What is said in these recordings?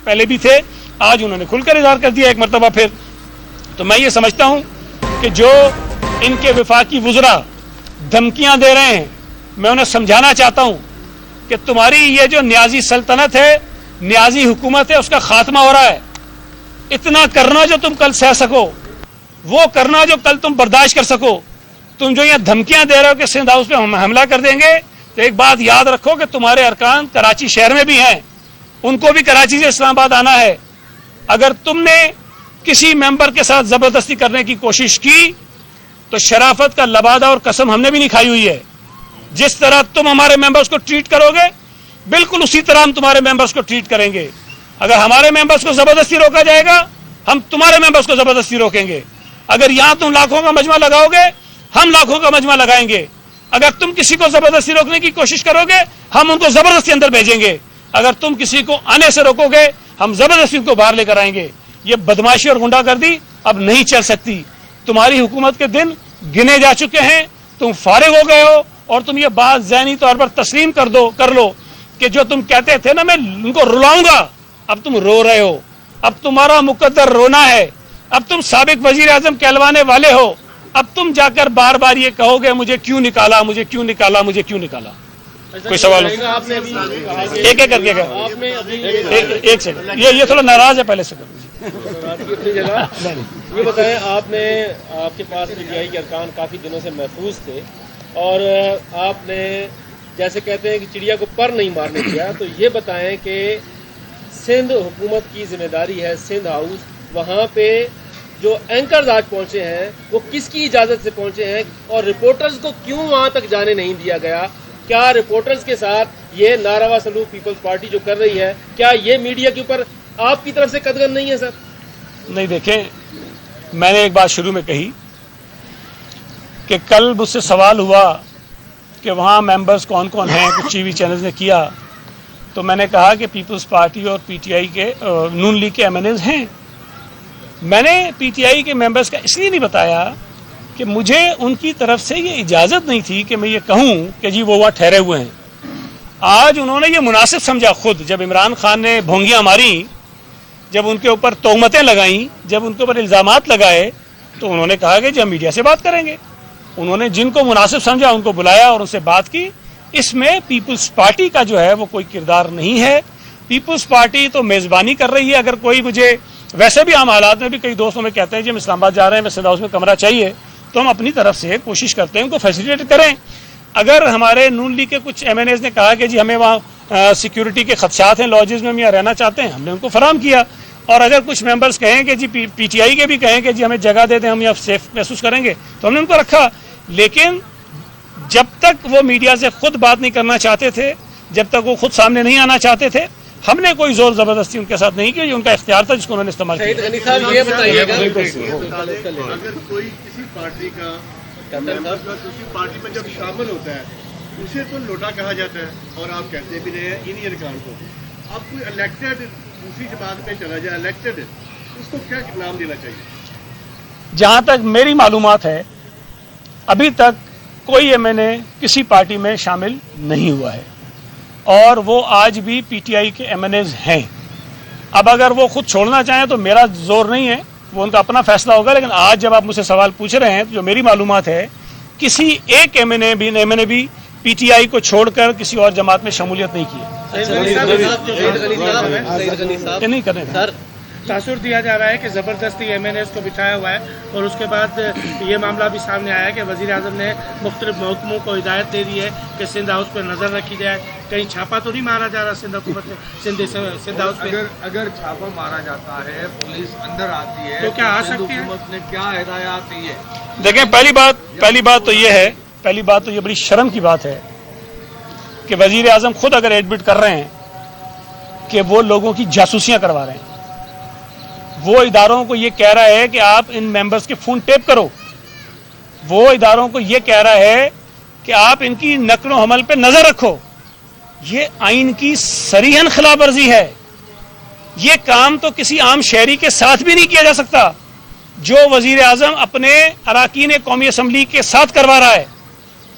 पहले भी थे, आज उन्होंने खुलकर इजहार कर दिया एक मरतबा फिर। तो मैं ये समझता हूँ कि जो इनके वफाकी वुज़रा धमकियाँ दे रहे हैं, मैं उन्हें समझाना चाहता हूँ कि तुम्हारी ये जो न्याजी सल्तनत है, न्याजी हुकूमत है, उसका खात्मा हो रहा है। इतना करना जो तुम कल सह सको, वो करना जो कल तुम बर्दाश्त कर सको। तुम जो ये धमकियां दे रहे हो कि सिंध हाउस पे हम हमला कर देंगे, तो एक बात याद रखो कि तुम्हारे अरकान कराची शहर में भी हैं, उनको भी कराची से इस्लामाबाद आना है। अगर तुमने किसी मेंबर के साथ जबरदस्ती करने की कोशिश की तो शराफत का लबादा और कसम हमने भी नहीं खाई हुई है। जिस तरह तुम हमारे मेंबर्स को ट्रीट करोगे, बिल्कुल उसी तरह हम तुम्हारे मेंबर्स को ट्रीट करेंगे। अगर हमारे मेंबर्स को जबरदस्ती रोका जाएगा, हम तुम्हारे मेंबर्स को जबरदस्ती रोकेंगे। अगर यहां तुम लाखों का मजमा लगाओगे, हम लाखों का मजमा लगाएंगे। अगर तुम किसी को जबरदस्ती रोकने की कोशिश करोगे, हम उनको जबरदस्ती अंदर भेजेंगे। अगर तुम किसी को आने से रोकोगे, हम जबरदस्ती उनको बाहर लेकर आएंगे। ये बदमाशी और गुंडागर्दी अब नहीं चल सकती। तुम्हारी हुकूमत के दिन गिने जा चुके हैं, तुम फारिग हो गए हो, और तुम ये बात ज़हनी तौर पर तस्लीम कर लो कि जो तुम कहते थे ना मैं उनको रुलाऊंगा, अब तुम रो रहे हो। अब तुम्हारा मुकद्दर रोना है। अब तुम साबिक वजीर आजम कहलवाने वाले हो। अब तुम जाकर बार बार ये कहोगे मुझे क्यों निकाला, मुझे क्यों निकाला, मुझे क्यों निकाला। कोई सवाल हो? एक एक करके एक सेकंड, ये थोड़ा नाराज है, पहले से ये बताएं, आपके पास पीटीआई के अरकान काफी दिनों से महफूज थे और आपने जैसे कहते हैं कि चिड़िया को पर नहीं मारने दिया, तो ये बताएं कि सिंध हुकूमत की जिम्मेदारी है, सिंध हाउस, वहाँ पे जो एंकर्स आज पहुंचे हैं वो किसकी इजाजत से पहुंचे हैं और रिपोर्टर्स को क्यों वहां तक जाने नहीं दिया गया? क्या रिपोर्टर्स के साथ ये नारवा सलूक पीपल्स पार्टी जो कर रही है, क्या ये मीडिया के ऊपर आपकी तरफ से कदगन नहीं है सर? नहीं, देखें, मैंने एक बात शुरू में कही कि कल मुझसे सवाल हुआ कि वहाँ मेंबर्स कौन कौन हैं, कुछ टीवी चैनल्स ने किया, तो मैंने कहा कि पीपल्स पार्टी और पीटीआई के नून लीग के एमएनएज हैं। मैंने पीटीआई के मेंबर्स का इसलिए नहीं बताया कि मुझे उनकी तरफ से ये इजाज़त नहीं थी कि मैं ये कहूँ कि जी वो वहाँ ठहरे हुए हैं। आज उन्होंने ये मुनासिब समझा खुद, जब इमरान खान ने भोंगियाँ मारी, जब उनके ऊपर तोहमतें लगाई, जब उनके ऊपर इल्ज़ामात लगाए, तो उन्होंने कहा कि जी हम मीडिया से बात करेंगे। उन्होंने जिनको मुनासिब समझा उनको बुलाया और उनसे बात की। इसमें पीपल्स पार्टी का जो है वो कोई किरदार नहीं है। पीपल्स पार्टी तो मेज़बानी कर रही है। अगर कोई मुझे, वैसे भी आम हालात में भी कई दोस्तों में कहते हैं जी हम इस्लामाबाद जा रहे हैं, मैं सिंध हाउस में कमरा चाहिए, तो हम अपनी तरफ से कोशिश करते हैं उनको फैसिलिटेट करें। अगर हमारे नून लीग के कुछ एमएनएज ने कहा कि जी हमें वहाँ सिक्योरिटी के खदशात हैं, लॉजेस में हम यहाँ रहना चाहते हैं, हमने उनको फराहम किया। और अगर कुछ मेंबर्स कहें कि जी पीटीआई के भी कहें कि जी हमें जगह दे दें, हम यहाँ सेफ महसूस करेंगे, तो हमने उनको रखा। लेकिन जब तक वो मीडिया से खुद बात नहीं करना चाहते थे, जब तक वो खुद सामने नहीं आना चाहते थे, हमने कोई जोर जबरदस्ती उनके साथ नहीं की। उनका इख्तियार था जिसको उन्होंने इस्तेमाल किया। ये बताइएगा, अगर कोई किसी पार्टी का दूसरी पार्टी में जब शामिल होता है उसे तो लोटा कहा जाता है, और आप कहते भी रहे हैं इन्हीं अरकान को। अब कोई इलेक्टेड दूसरी जमात में चला जाए, इलेक्टेड, उसको क्या नाम देना चाहिए? जहाँ तक मेरी मालूमात है, अभी तक कोई एमएनए किसी पार्टी में शामिल नहीं हुआ है और वो आज भी पीटीआई के एमएनएज हैं। अब अगर वो खुद छोड़ना चाहें तो मेरा जोर नहीं है, वो उनका अपना फैसला होगा। लेकिन आज जब आप मुझसे सवाल पूछ रहे हैं तो जो मेरी मालूमात है, किसी एक एमएनए भी पीटीआई को छोड़कर किसी और जमात में शमूलियत नहीं की है। नहीं करने सर, तासुर दिया जा रहा है कि ज़बरदस्ती एमएनएस को बिठाया हुआ है और उसके बाद ये मामला भी सामने आया कि वज़ीर आज़म ने मुख्तलिफ महकमों को हिदायत दे दी है कि सिंध हाउस पर नज़र रखी जाए। कहीं छापा तो नहीं मारा जा रहा सिंध हुकूमत में, सिंध हाउस पे? अगर छापा मारा जाता है, पुलिस अंदर आती है, तो क्या आ सकती है? हुकूमत ने क्या हिदायत दी है? देखें, पहली बात तो ये है, पहली बात तो ये बड़ी शर्म की बात है कि वज़ीर आज़म खुद अगर एडमिट कर रहे हैं कि वो लोगों की जासूसियाँ करवा रहे हैं, वो इदारों को ये कह रहा है कि आप इन मेंबर्स के फ़ोन टेप करो, वो इदारों को ये कह रहा है कि आप इनकी नक्ल व हमल पे नज़र रखो, ये आइन की सरीहन खिलाफ वर्जी है। ये काम तो किसी आम शहरी के साथ भी नहीं किया जा सकता जो वज़ीर आज़म अपने अराकीन कौमी असम्बली के साथ करवा रहा है।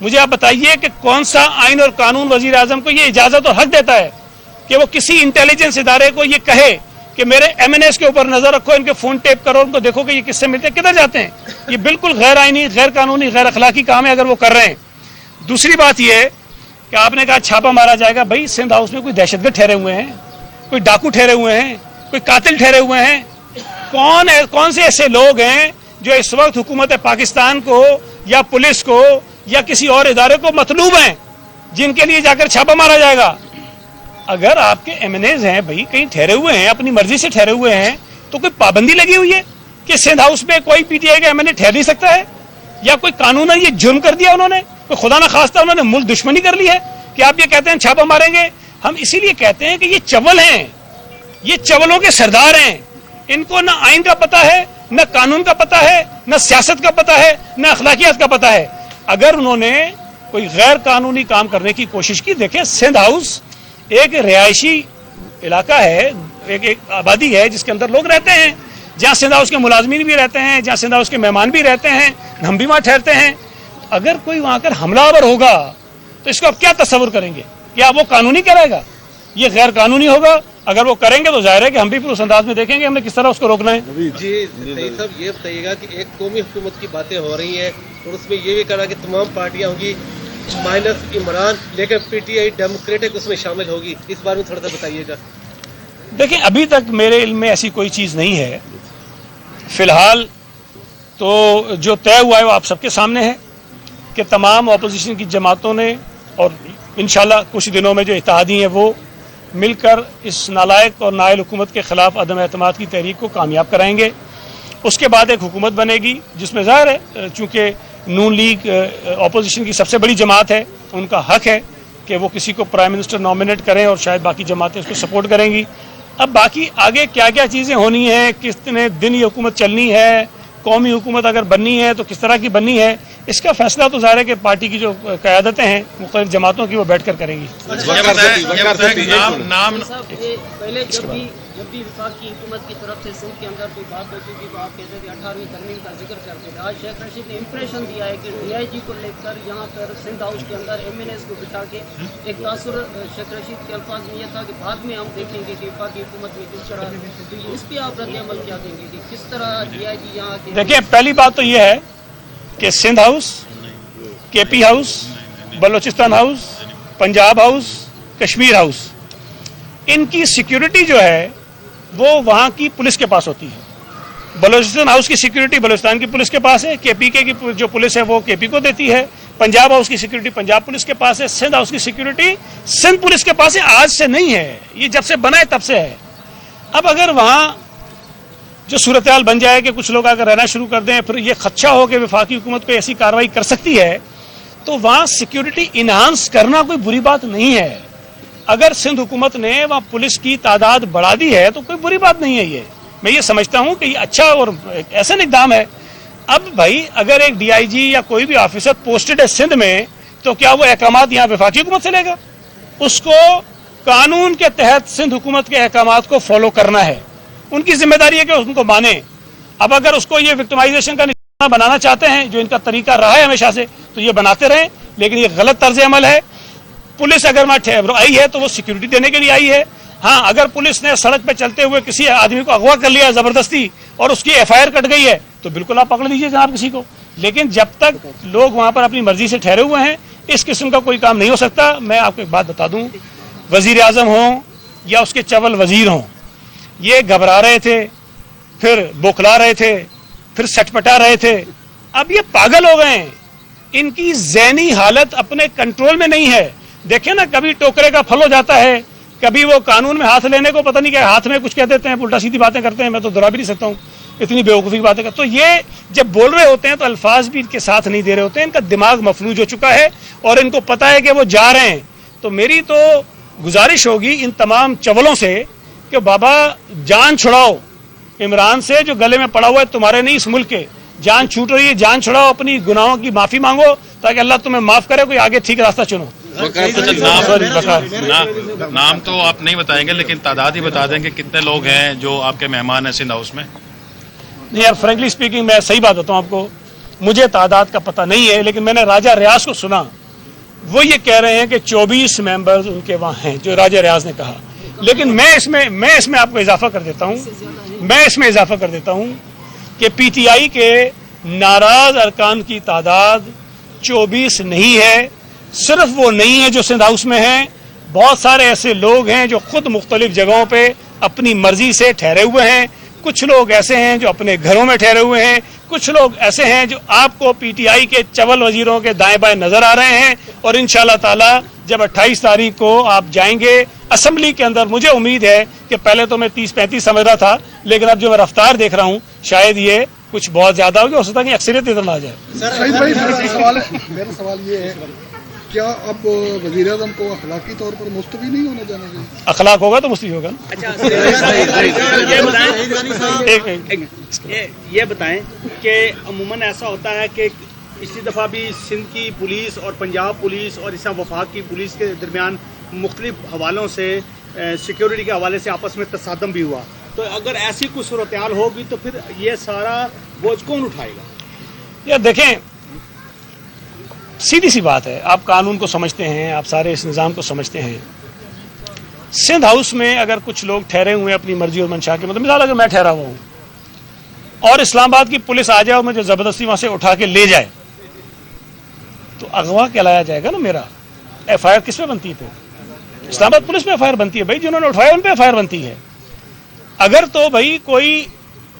मुझे आप बताइए कि कौन सा आइन और कानून वज़ीर आज़म को ये इजाज़त और हक देता है कि वो किसी इंटेलिजेंस इदारे को ये कहे कि मेरे MNAs के ऊपर नजर रखो, इनके फोन टेप करो, उनको देखो कि ये किससे मिलते हैं, किधर जाते हैं। ये बिल्कुल गैर आईनी, गैर कानूनी, गैर अखलाकी काम है अगर वो कर रहे हैं। दूसरी बात ये कि आपने कहा छापा मारा जाएगा। भाई सिंध हाउस में कोई दहशतगर्द ठहरे हुए हैं, कोई डाकू ठहरे हुए हैं, कोई कातिल ठहरे हुए हैं? कौन से ऐसे लोग हैं जो इस वक्त हुकूमत पाकिस्तान को या पुलिस को या किसी और इदारे को मतलूब हैं जिनके लिए जाकर छापा मारा जाएगा? अगर आपके MNAs हैं भाई, कहीं ठहरे हुए हैं, अपनी मर्जी से ठहरे हुए हैं, तो कोई पाबंदी लगी हुई है कि सिंध हाउस में कोई PTI का MNA ठहर नहीं सकता है? या कोई कानूनन ये जुर्म कर दिया उन्होंने, कोई खुदा ना खास्ता उन्होंने मुल्क दुश्मनी कर ली है कि आप ये कहते हैं छापा मारेंगे? हम इसीलिए कहते हैं कि ये चवल हैं, ये चवलों के सरदार हैं। इनको ना आइन का पता है, न कानून का पता है, न सियासत का पता है, न अखलाकियात का पता है। अगर उन्होंने कोई गैर कानूनी काम करने की कोशिश की, देखें सिंध हाउस एक रिहायशी इलाका है, एक आबादी है जिसके अंदर लोग रहते हैं, जहाँ सिंध हाउस के मुलाजमीन भी रहते हैं, जहाँ सिंध हाउस के मेहमान भी रहते हैं, हम भी वहाँ ठहरते हैं। अगर कोई वहाँ कर हमलावर होगा तो इसको आप क्या तस्वुर करेंगे? क्या वो कानूनी कराएगा? ये गैर कानूनी होगा। अगर वो करेंगे तो जाहिर है कि हम भी फिर उस अंदाज में देखेंगे हमने किस तरह उसको रोकना है। जी सही साहब, ये बताइएगा कि एक कौमी हुकूमत की बातें हो रही हैं और उसमें ये भी कहा कि तमाम पार्टियां होंगी माइनस इमरान, लेकिन PTI डेमोक्रेटिक उसमें शामिल होगी, इस बारे में थोड़ा सा बताइएगा। देखिए अभी तक मेरे इल्म में ऐसी कोई चीज़ नहीं है। फिलहाल तो जो तय हुआ है वो आप सबके सामने है कि तमाम अपोजिशन की जमातों ने और इंशाल्लाह कुछ दिनों में जो इत्तेहादी हैं वो मिलकर इस नालायक और नाअहल हुकूमत के ख़िलाफ़ अदम एतमाद की तहरीक को कामयाब कराएंगे। उसके बाद एक हुकूमत बनेगी जिसमें ज़ाहिर है चूँकि नून लीग अपोजिशन की सबसे बड़ी जमात है, उनका हक है कि वो किसी को प्राइम मिनिस्टर नॉमिनेट करें और शायद बाकी जमातें उसको सपोर्ट करेंगी। अब बाकी आगे क्या क्या चीज़ें होनी हैं, कितने दिन ये हुकूमत चलनी है, कौमी हुकूमत अगर बननी है तो किस तरह की बननी है, इसका फैसला तो ज़ाहिर है कि पार्टी की जो क़यादतें हैं मुख्तलिफ जमातों की वो बैठ कर करेंगी। पहले जब भी विफाक की हुकूमत की तरफ से सिंध के अंदर कोई बात होती थी तो आप कहते थे 18वीं तरमीम का जिक्र करते थे। आज शेख रशीद ने इंप्रेशन दिया है कि DIG को लेकर यहाँ पर सिंध हाउस के अंदर MNAs को बिठा के एक तासुर शेख रशीद के अल्फाज में यह था कि बाद में हम देखेंगे कि विफाक की हुकूमत में किस तरह, तो इस पर आप रद्द-ए-अमल क्या देंगे कि किस तरह DIG यहाँ के? देखिए पहली बात तो ये है कि Sindh house, KP house, Balochistan house, Punjab house, Kashmir house, इनकी सिक्योरिटी जो है वो वहाँ की पुलिस के पास होती है। बलोचिस्तान हाउस की सिक्योरिटी बलोचिस्तान की पुलिस के पास है, KPK की जो पुलिस है वो KP को देती है, पंजाब हाउस की सिक्योरिटी पंजाब पुलिस के पास है, सिंध हाउस की सिक्योरिटी सिंध पुलिस के पास है। आज से नहीं है, ये जब से बना है तब से है। अब अगर वहाँ जो सूरत हाल बन जाए कि कुछ लोग अगर रहना शुरू कर दें, फिर ये खदशा हो कि वफाकी हुकूमत को ऐसी कार्रवाई कर सकती है, तो वहाँ सिक्योरिटी इन्हांस करना कोई बुरी बात नहीं है। अगर सिंध हुकूमत ने वहाँ पुलिस की तादाद बढ़ा दी है तो कोई बुरी बात नहीं है। ये मैं ये समझता हूँ कि ये अच्छा और एक ऐसा इक़दाम है। अब भाई अगर एक DIG या कोई भी ऑफिसर पोस्टेड है सिंध में, तो क्या वो अहकामात यहाँ वफाकी हुकूमत से लेगा? उसको कानून के तहत सिंध हुकूमत के अहकामात को फॉलो करना है, उनकी जिम्मेदारी है कि उनको माने। अब अगर उसको ये विक्टिमाइजेशन का निशाना बनाना चाहते हैं, जो इनका तरीका रहा है हमेशा से, तो ये बनाते रहें, लेकिन ये गलत तर्ज अमल है। पुलिस अगर वहाँ आई है तो वो सिक्योरिटी देने के लिए आई है। हाँ, अगर पुलिस ने सड़क पे चलते हुए किसी आदमी को अगवा कर लिया ज़बरदस्ती और उसकी FIR कट गई है तो बिल्कुल आप पकड़ लीजिए जनाब किसी को, लेकिन जब तक लोग वहाँ पर अपनी मर्जी से ठहरे हुए हैं इस किस्म का कोई काम नहीं हो सकता। मैं आपको एक बात बता दूँ, वज़ीर आज़म हों या उसके चवल वज़ीर हों, ये घबरा रहे थे, फिर बौखला रहे थे, फिर सटपटा रहे थे, अब ये पागल हो गए हैं। इनकी ज़हनी हालत अपने कंट्रोल में नहीं है। देखें ना, कभी टोकरे का फल हो जाता है, कभी वो कानून में हाथ लेने को पता नहीं क्या हाथ में कुछ कह देते हैं, उल्टा सीधी बातें करते हैं, मैं तो दोहरा भी नहीं सकता हूँ, इतनी बेवकूफ़ी की बातें करते। तो ये जब बोल रहे होते हैं तो अल्फाज भी इनके साथ नहीं दे रहे होते हैं, इनका दिमाग मफलूज हो चुका है और इनको पता है कि वो जा रहे हैं। तो मेरी तो गुजारिश होगी इन तमाम चवलों से कि बाबा जान छुड़ाओ इमरान से, जो गले में पड़ा हुआ है तुम्हारे नहीं इस मुल्क के, जान छूट रही है, जान छुड़ाओ, अपनी गुनाहों की माफ़ी मांगो ताकि अल्लाह तुम्हें माफ़ करे, कोई आगे ठीक रास्ता चुनो। नाम तो आप नहीं बताएंगे लेकिन तादाद ही बता देंगे कितने लोग हैं जो आपके मेहमान हैं सिंध हाउस में? नहीं यार, फ्रेंकली स्पीकिंग मैं सही बात बताऊँ आपको, मुझे तादाद का पता नहीं है, लेकिन मैंने राजा रियाज को सुना, वो ये कह रहे हैं कि 24 मेंबर्स उनके वहाँ हैं, जो राजा रियाज ने कहा। लेकिन मैं इसमें आपको इजाफा कर देता हूं कि पीटीआई के नाराज अरकान की तादाद 24 नहीं है। सिर्फ वो नहीं है जो सिंध हाउस में हैं, बहुत सारे ऐसे लोग हैं जो खुद मुख्तलिफ जगहों पे अपनी मर्जी से ठहरे हुए हैं। कुछ लोग ऐसे हैं जो अपने घरों में ठहरे हुए हैं, कुछ लोग ऐसे हैं जो आपको पीटीआई के चवल वजीरों के दाएं बाएं नजर आ रहे हैं। और इंशाल्लाह ताला जब 28 तारीख को आप जाएंगे असेंबली के अंदर, मुझे उम्मीद है कि पहले तो मैं 30-35 समझ रहा था, लेकिन अब जो मैं रफ्तार देख रहा हूँ शायद ये कुछ बहुत ज्यादा होगी, हो सकता है कि अक्सरियत इधर ना आ जाए। सही भाई, मेरा सवाल ये है, क्या अब वज़ीर-ए-आज़म को अखलाकी तौर पर मुस्तफी नहीं होना जाना चाहिए? अखलाक होगा तो मुस्तफी होगा ना। ये बताएं कि अमूमन ऐसा होता है कि इसी दफ़ा भी सिंध की पुलिस और पंजाब पुलिस और इस वफाक की पुलिस के दरमियान मुख्तलिफ हवालों से सिक्योरिटी के हवाले से आपस में तसादम भी हुआ। तो अगर ऐसी कुछ सूरत हाल होगी तो फिर ये सारा बोझ कौन उठाएगा? यार देखें, सीधी सी बात है, आप कानून को समझते हैं, आप सारे इस निज़ाम को समझते हैं। सिंध हाउस में अगर कुछ लोग ठहरे हुए हैं अपनी मर्जी और मंशा के, मतलब मिसाल अगर मैं ठहरा हुआ हूँ और इस्लामाबाद की पुलिस आ जाए और मुझे ज़बरदस्ती वहाँ से उठा के ले जाए तो अगवा कहलाया जाएगा ना मेरा। FIR किस पे बनती है? इस्लामाबाद पुलिस पे FIR बनती है भाई, जिन्होंने उठाया उन पे FIR बनती है। अगर तो भाई कोई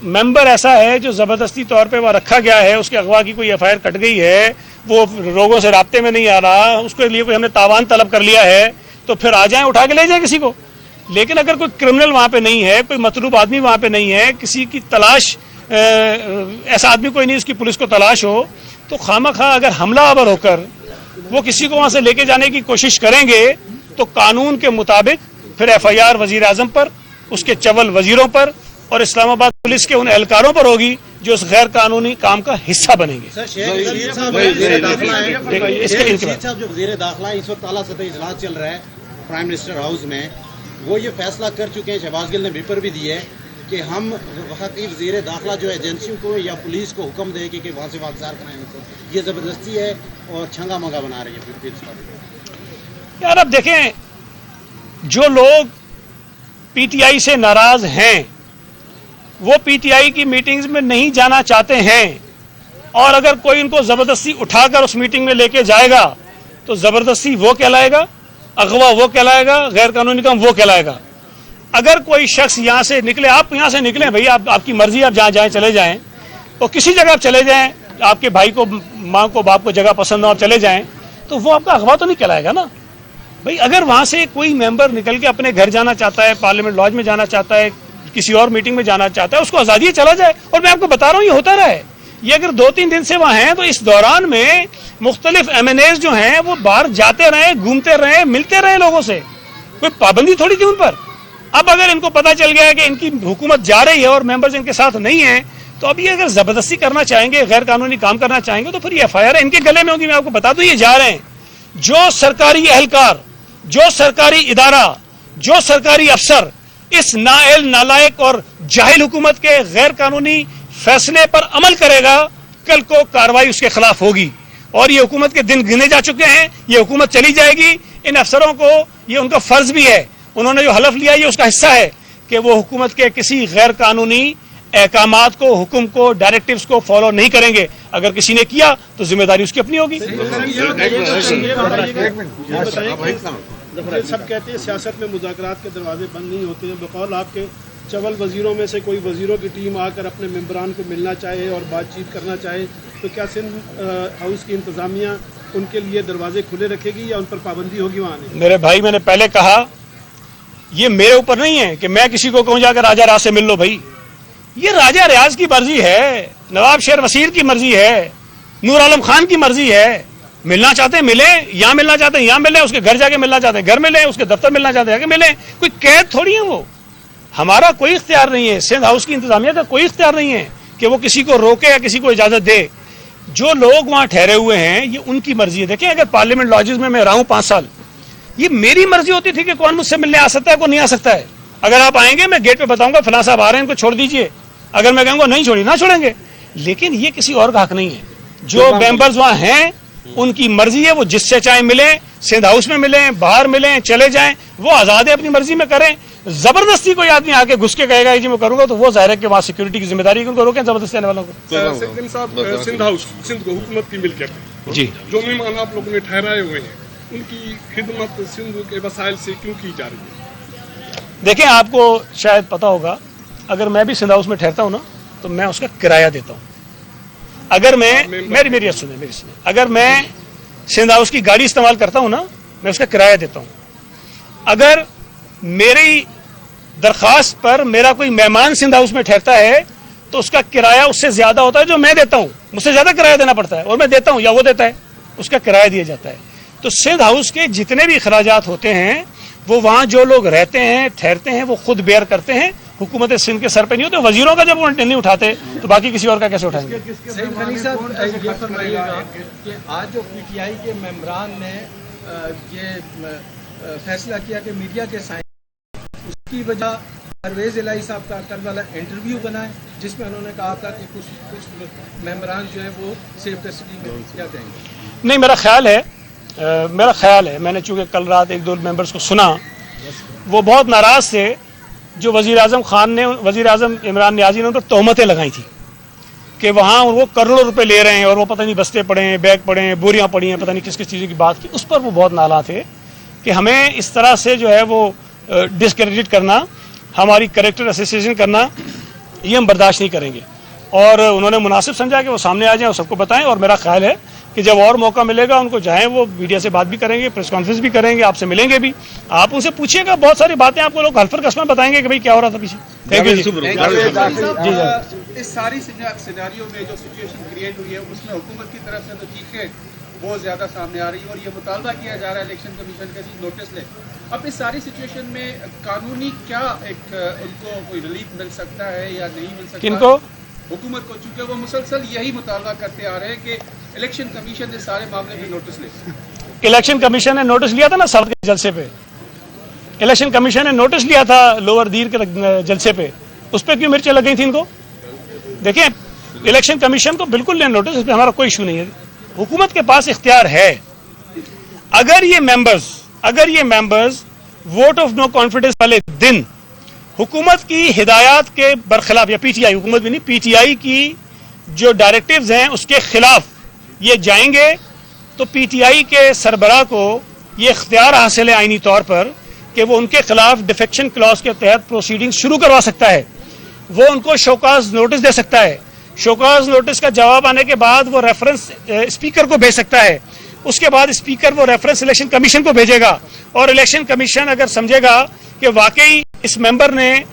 मेंबर ऐसा है जो ज़बरदस्ती तौर पे वहाँ रखा गया है, उसके अगवा की कोई FIR कट गई है, वो लोगों से राब्ते में नहीं आ रहा, उसके लिए कोई हमने तावान तलब कर लिया है, तो फिर आ जाएं उठा के ले जाएं किसी को। लेकिन अगर कोई क्रिमिनल वहाँ पे नहीं है, कोई मतलूब आदमी वहाँ पे नहीं है, किसी की तलाश ऐसा आदमी कोई नहीं उसकी पुलिस को तलाश हो, तो खामखा अगर हमलावर होकर वो किसी को वहाँ से लेके जाने की कोशिश करेंगे तो कानून के मुताबिक फिर FIR वज़ीर-ए-आज़म पर, उसके चवल वजीरों पर और इस्लामाबाद पुलिस के उन एहलकारों पर होगी जो उस गैर कानूनी काम का हिस्सा बनेंगे। जो वज़ीर दाखिला इस वक्त आला सतह इजलास चल रहा है प्राइम मिनिस्टर हाउस में, वो ये फैसला कर चुके हैं, शहबाज गिल ने पेपर भी दिए कि हम वक़्ती वज़ीर दाखिला जो एजेंसियों को या पुलिस को हुक्म दे कि वहाँ से वागजार कराएं उनको, ये ज़बरदस्ती है और छंगा मंगा बना रही है। यार अब देखें, जो लोग PTI से नाराज हैं वो PTI की मीटिंग्स में नहीं जाना चाहते हैं, और अगर कोई उनको जबरदस्ती उठाकर उस मीटिंग में लेके जाएगा तो जबरदस्ती वो कहलाएगा, अगवा वो कहलाएगा, गैर कानूनी काम वो कहलाएगा। अगर कोई शख्स यहाँ से निकले, आप यहाँ से निकले भाई, आपकी मर्जी, आप जहाँ जाएं चले जाएं, और किसी जगह आप चले जाएं, आपके भाई को, माँ को, बाप को जगह पसंद हो आप चले जाएं, तो वो आपका अगवा तो नहीं कहलाएगा ना भाई। अगर वहाँ से कोई मेंबर निकल के अपने घर जाना चाहता है, पार्लियामेंट लॉज में जाना चाहता है, किसी और मीटिंग में जाना चाहता है, उसको आज़ादी है, चला जाए। और मैं आपको बता रहा हूँ ये होता रहा है, ये अगर 2-3 दिन से वहाँ हैं तो इस दौरान में मुख्तलिफ MNAs जो हैं वो बाहर जाते रहे, घूमते रहे, मिलते रहे लोगों से, कोई पाबंदी थोड़ी थी उन पर। अब अगर इनको पता चल गया है कि इनकी हुकूमत जा रही है और मेंबर्स इनके साथ नहीं है, तो अब ये अगर जबरदस्ती करना चाहेंगे, गैर कानूनी काम करना चाहेंगे, तो फिर ये FIR इनके गले में होगी। मैं आपको बता दूं, ये जा रहे हैं, जो सरकारी एहलकार, जो सरकारी इदारा, जो सरकारी अफसर इस नाअहल, नालायक और जाहिल हुकूमत के गैर कानूनी फैसले पर अमल करेगा, कल को कार्रवाई उसके खिलाफ होगी। और ये हुकूमत के दिन गिने जा चुके हैं, ये हुकूमत चली जाएगी। इन अफसरों को ये उनका फर्ज भी है, उन्होंने जो हलफ लिया ये उसका हिस्सा है कि वो हुकूमत के किसी गैर कानूनी अहकामात को, हुक्म को, डायरेक्टिव्स को फॉलो नहीं करेंगे। अगर किसी ने किया तो जिम्मेदारी उसकी अपनी होगी। सब कहते हैं सियासत में मुज़ाकरात के दरवाजे बंद नहीं होते हैं। बकौल आपके चवल वजीरों में से कोई वजीरों की टीम आकर अपने मेंबरान को मिलना चाहे और बातचीत करना चाहे, तो क्या सिंध हाउस की इंतज़ामिया उनके लिए दरवाजे खुले रखेगी या उन पर पाबंदी होगी वहाँ आने? मेरे भाई, मैंने पहले कहा, ये मेरे ऊपर नहीं है कि मैं किसी को कहूँ जाकर राजा राज से मिल लो। भाई, ये राजा रियाज की मर्जी है, नवाब शेर वसीर की मर्जी है, नूर आलम खान की मर्जी है। मिलना चाहते हैं मिले, यहाँ मिलना चाहते हैं यहाँ मिले, उसके घर जाके मिलना चाहते हैं घर मिले, उसके दफ्तर मिलना चाहते हैं जाके मिले। कोई कैद थोड़ी है वो, हमारा कोई इख्तियार नहीं है, सिंध हाउस की इंतजामिया का कोई इख्तियार नहीं है कि वो किसी को रोके या किसी को इजाजत दे। जो लोग वहाँ ठहरे हुए हैं ये उनकी मर्जी है। देखिए, अगर पार्लियामेंट लॉजेस में मैं रहा हूँ 5 साल, ये मेरी मर्जी होती थी कि कौन मुझसे मिलने आ सकता है, कौन नहीं आ सकता है। अगर आप आएंगे मैं गेट पे बताऊंगा फलां साहब आ रहे हैं, इनको छोड़ दीजिए। अगर मैं कहूँगा नहीं छोड़िए, ना छोड़ेंगे। लेकिन ये किसी और का हक नहीं है। जो मेंबर्स वहाँ हैं उनकी मर्जी है, वो जिससे चाहे मिलें, सिंध हाउस में मिलें, बाहर मिलें, चले जाएं, वो आज़ाद है, अपनी मर्जी में करें। जबरदस्ती कोई आदमी आके घुस के कहेगा कि मैं करूंगा, तो वो जाहिर है कि वहाँ सिक्योरिटी की जिम्मेदारी उनको रोकें जबरदस्ती आने वालों को। सिंध हाउस सिंध को हुकूमत की मिल्कियत है जी, जो मेहमान आप लोगों ने ठहराए हुए हैं, उनकी खिदमत सिंध के वसाइल से क्यों की जा रही है? देखें, आपको शायद पता होगा, अगर मैं भी सिंध हाउस में ठहरता हूँ ना, तो मैं उसका किराया देता हूँ। अगर मैं मेरी सुने, अगर मैं सिंध हाउस की गाड़ी इस्तेमाल करता हूँ ना, मैं उसका किराया देता हूँ। अगर मेरी दरख्वास्त पर मेरा कोई मेहमान सिंध हाउस में ठहरता है, तो उसका किराया उससे ज्यादा होता है जो मैं देता हूँ। मुझसे ज्यादा किराया देना पड़ता है, और मैं देता हूँ या वो देता है, उसका किराया दिया जाता है। तो सिंध हाउस के जितने भी अखराजात होते हैं, वो वहाँ जो लोग रहते हैं, ठहरते हैं, वो खुद बेयर करते हैं, हुकूमत सिंध के सर पे नहीं होते। वजीरों का जब वो नहीं उठाते, तो बाकी किसी और का कैसे उठाएंगे? आज जो PTI के मेंबरान ने ये फैसला किया कि मीडिया के सामने, उसकी वजह परवेज इलाही साहब का कल वाला इंटरव्यू बना है, जिसमें उन्होंने कहा था कि कुछ मेंबरान जो है वो सेफ कस्टडी में। क्या कहेंगे? नहीं, मेरा ख्याल है, मैंने चूंकि कल रात एक दो मेंबर्स को सुना, वो बहुत नाराज थे। जो वजीर आज़म इमरान नियाज़ी ने उन पर तोहमतें लगाई थी कि वहाँ वो करोड़ों रुपए ले रहे हैं, और वो पता नहीं बस्ते पड़े हैं, बैग पड़े हैं, बोरियां पड़ी हैं, पता नहीं किस किस चीज़ की बात की। उस पर वो बहुत नाला थे कि हमें इस तरह से जो है वो डिसक्रेडिट करना, हमारी करेक्टर एसोसिएशन करना, ये हम बर्दाश्त नहीं करेंगे। और उन्होंने मुनासिब समझा कि वो सामने आ जाएं और सबको बताएं। और मेरा ख्याल है कि जब और मौका मिलेगा उनको चाहें, वो मीडिया से बात भी करेंगे, प्रेस कॉन्फ्रेंस भी करेंगे, आपसे मिलेंगे भी, आप उनसे पूछिएगा, बहुत सारी बातें आपको लोग हल्फर कस्में बताएंगे कि भाई क्या हो रहा था पीछे। थैंक यू जी। इस सारी सिनेरियो में जो सिचुएशन क्रिएट हुई है, उसमें हुकूमत की तरफ से तो चीखें बहुत ज़्यादा सामने आ रही है, और ये मुतालबा किया जा रहा है इलेक्शन कमीशन का जी नोटिस ले। अब इस सारी सिचुएशन में कानूनी क्या एक उनको कोई रिलीफ मिल सकता है या नहीं मिल सकता? किनको? हुकूमत को, चूंकि वो मुसलसल यही मुतालबा करते आ रहे हैं कि इलेक्शन कमीशन इस सारे मामले में नोटिस ले। इलेक्शन कमीशन ने नोटिस लिया था ना साउथ के जलसे पे, इलेक्शन कमीशन ने नोटिस लिया था लोअर दीर के जलसे पे, उस पर क्यों मिर्चें लग गई थी इनको? देखिए, इलेक्शन कमीशन को बिल्कुल लें नोटिस, इसमें हमारा कोई इशू नहीं है। हुकूमत के पास इख्तियार है, अगर ये members vote of no confidence वाले दिन हुकूमत की हिदायत के बरखिलाफ, या PTI, हुकूमत भी नहीं, PTI की जो डायरेक्टिव्स हैं उसके खिलाफ ये जाएंगे, तो PTI के सरबराह को ये इख्तियार हासिल है आईनी तौर पर कि वो उनके खिलाफ डिफेक्शन क्लॉज के तहत प्रोसीडिंग शुरू करवा सकता है। वो उनको शोकाज नोटिस दे सकता है। शोकाज नोटिस का जवाब आने के बाद वो रेफरेंस स्पीकर को भेज सकता है। उसके बाद स्पीकर वो रेफरेंस इलेक्शन कमीशन को भेजेगा, और इलेक्शन कमीशन अगर समझेगा कि वाकई इस मेंबर ने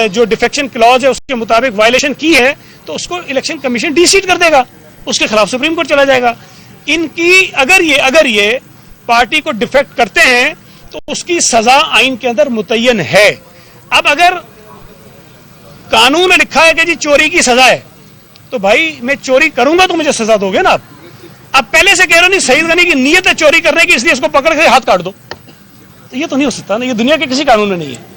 जो डिफेक्शन क्लॉज है उसके मुताबिक वायलेशन की है, तो उसको इलेक्शन कमीशन डिसीट कर देगा, उसके खिलाफ सुप्रीम कोर्ट चला जाएगा। इनकी अगर ये पार्टी को डिफेक्ट करते हैं तो उसकी सजा आइन के अंदर मुतय्यन है। अब अगर कानून में लिखा है कि जी चोरी की सजा है, तो भाई मैं चोरी करूंगा तो मुझे सजा दोगे ना आप। अब पहले से कह रहे नहीं, सईद गनी की नीयत है चोरी करने की, इसलिए इसको पकड़ के हाथ काट दो, तो ये तो नहीं हो सकता ना, ये दुनिया के किसी कानून में नहीं है।